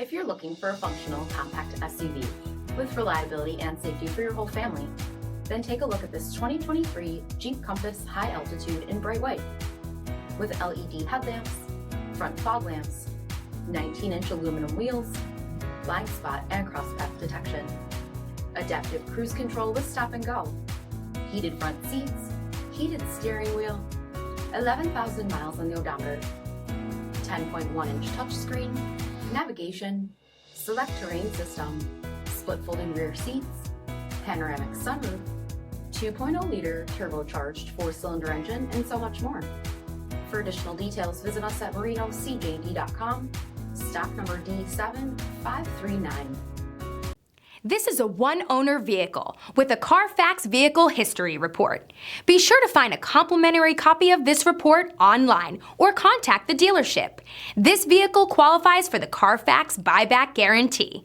If you're looking for a functional, compact SUV with reliability and safety for your whole family, then take a look at this 2023 Jeep Compass High Altitude in bright white. With LED headlamps, front fog lamps, 19-inch aluminum wheels, blind spot and crosspath detection, adaptive cruise control with stop and go, heated front seats, heated steering wheel, 11,000 miles on the odometer, 10.1-inch touchscreen, navigation, SELEC-TERRAIN system, split folding rear seats, panoramic sunroof, 2.0-liter turbocharged 4-cylinder engine, and so much more. For additional details, visit us at marinocjd.com, stock number D7539. This is a one-owner vehicle with a CARFAX vehicle history report. Be sure to find a complimentary copy of this report online or contact the dealership. This vehicle qualifies for the CARFAX buyback guarantee.